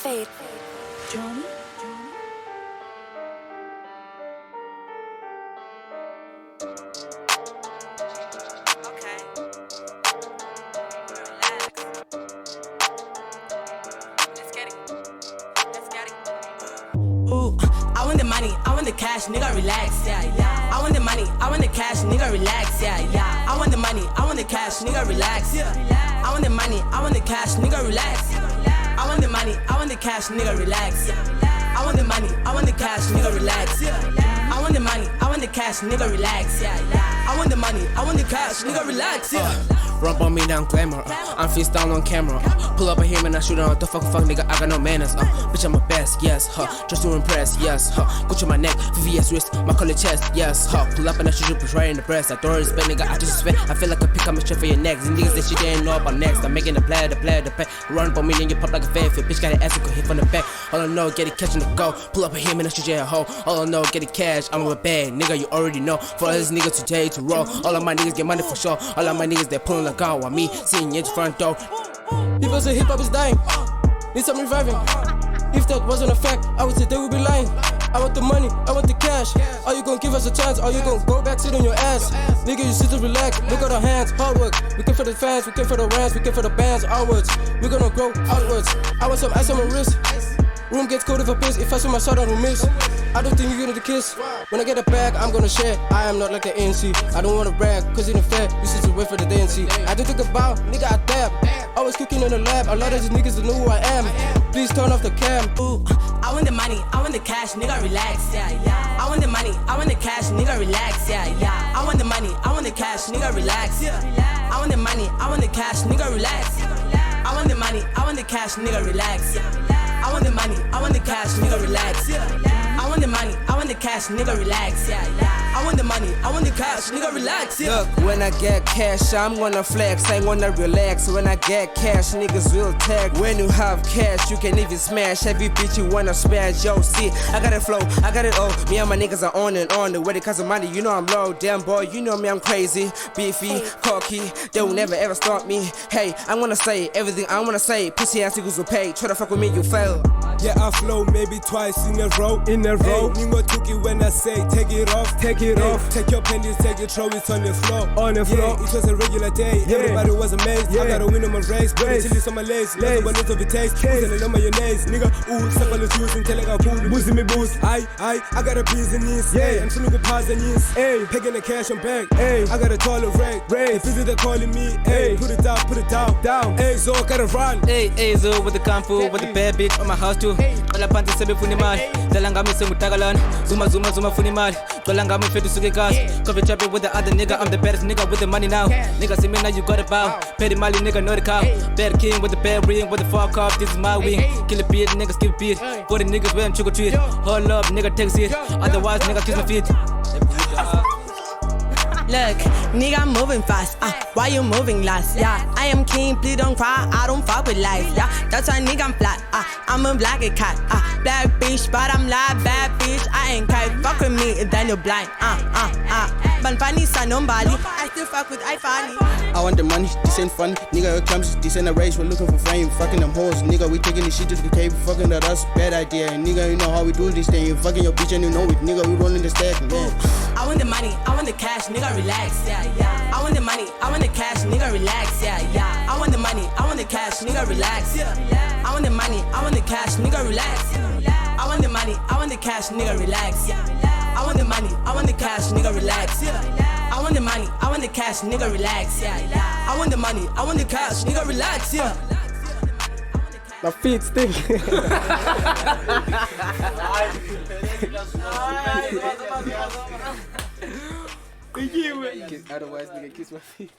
Fade. Johnny? Okay. Relax. Let's get it. Let's get it. Ooh, I want the money, I want the cash, nigga, relax, yeah, yeah. I want the money, I want the cash, nigga, relax, yeah, yeah. I want the money, I want the cash, nigga, relax, yeah. I want the money, I want the cash, nigga, relax. I want the money, I want the cash, nigga, relax. I want the money, I want the cash, nigga, relax. I want the money, I want the cash, nigga, relax. I want the money, I want the cash, nigga, relax. Run on me now, I'm glamour. I'm freestyle on camera. Pull up a him and I shoot on the fuck, nigga. I got no manners. Bitch, I'm a best, yes. Just to impress, yes. Gucci my neck, VVS wrist, my collar chest, yes. Pull up and I shoot you push right in the breast. I don't respect, nigga. I just spit. I feel like a pick, I'm a straight for your neck. And niggas that shit they ain't know about next. I'm making the play, the pay. Run up on me and you pop like a fanfare. Bitch got an ass, you could hit from the back. All I know, get it catching the go. Pull up a him and I shoot you a hoe. All I know, get it cash. I'm a bag, nigga. You already know. For all these niggas today to roll. All of my niggas get money for sure. All of my niggas they pulling a gun while me sitting in the front door. People say hip hop is dying. Need some reviving. If that wasn't a fact, I would say they would be lying. I want the money, I want the cash. Are you gonna give us a chance? Are you gonna go back, sit on your ass? Nigga, you sit to relax, look at our hands, hard work. We came for the fans, we came for the rants, we came for the bands, outwards. We're gonna grow outwards. I want some ice on my wrist. Room gets cold if I piss, if I shoot my shot I don't miss. I don't think you're gonna kiss. When I get a bag, I'm gonna share. I am not like the ANC. I don't wanna brag, cause it ain't fair. You sit to wait for the day and see. I don't think about, nigga, I dab. Always cooking in the lab, a lot of these niggas don't know who I am. Please turn off the cam. Ooh, I want the money, I want the cash, nigga, relax, yeah, yeah. I want the money, I want the cash, nigga, relax, yeah, yeah. I want the money, I want the cash, nigga, relax, yeah. I want the money, I want the cash, nigga, relax. I want the money, I want the cash, nigga, relax. I want the money, I want the cash, nigga, relax. I want the money, I want the cash, nigga, relax. I want the money, I want the cash, nigga, relax. Look, when I get cash, I'm gonna flex, I wanna relax. When I get cash, niggas will tag. When you have cash, you can even smash every bitch you wanna smash. Yo, see, I got it flow, I got it all. Me and my niggas are on and on. When it comes to money, you know I'm low. Damn boy, you know me, I'm crazy, beefy, cocky. They will never ever stop me. Hey, I wanna say everything I wanna say. Pussy ass niggas will pay. Try to fuck with me, you fail. Yeah, I flow maybe twice in a row. Hey, Ningo took it when I say take it off. Take your pennies, take your trophies on the floor. Yeah, it was a regular day. Everybody was amazed. I gotta win on my race. Put the chilies on my legs. Let's go little bit taste. Who's in the mayonnaise? Nigga, ooh, suck on the juice and tell it I cool. Boosting me boost. I got a business. Yeah, I'm trying to get past the knees. Hey, picking the cash on back. Hey, I got a tolerate. The busy they calling me. Hey, put it down. Ayzo, gotta run. Hey, Ayzo with the kung fu, with the bad bitch on my house too. All up on the seven funny mal. Dalanga me some Tagalan. Zuma funny mal. Dalanga me fit to suge gas. Coffee chopping with the other nigga. I'm the baddest nigga with the money now. Nigga see me now, you got a bow. Petty Mali nigga, know the cow. Bad king with the bad ring, with the fuck off. This is my wing. Kill a beat, niggas give beat. 40 niggas wearing trick or treat. Hold up, nigga takes it. Otherwise, nigga kiss my feet. Look, nigga, I'm moving fast. Why you moving last? Yeah, I am king, please don't cry. I don't fuck with life. Yeah, that's why nigga I'm flat. I'm a black cat. Black bitch, but I'm like bad bitch. I ain't kite. Fuck with me, then you're blind. But funny son, nobody. I still fuck with iFunny. I want the money, this ain't funny. Nigga, it comes, this ain't a race, we're looking for fame. Fucking them hoes, nigga, we taking this shit to the cave. Fucking that us, bad idea. And nigga, you know how we do this thing. You fucking your bitch and you know it, nigga, we rolling the stack, man. I want the money, I want the cash, nigga, relax, yeah, yeah. I want the money, I want the cash, nigga, relax, yeah, yeah. I want the money, I want the cash, nigga, relax, yeah. I want the money, I want the cash, nigga, relax. I want the money, I want the cash, nigga, relax. I want the money, I want the cash, nigga, relax. I want the money, I want the cash, nigga, relax. I want the money, I want the cash, nigga, relax. My feet stink. Otherwise, nigga, kiss my feet.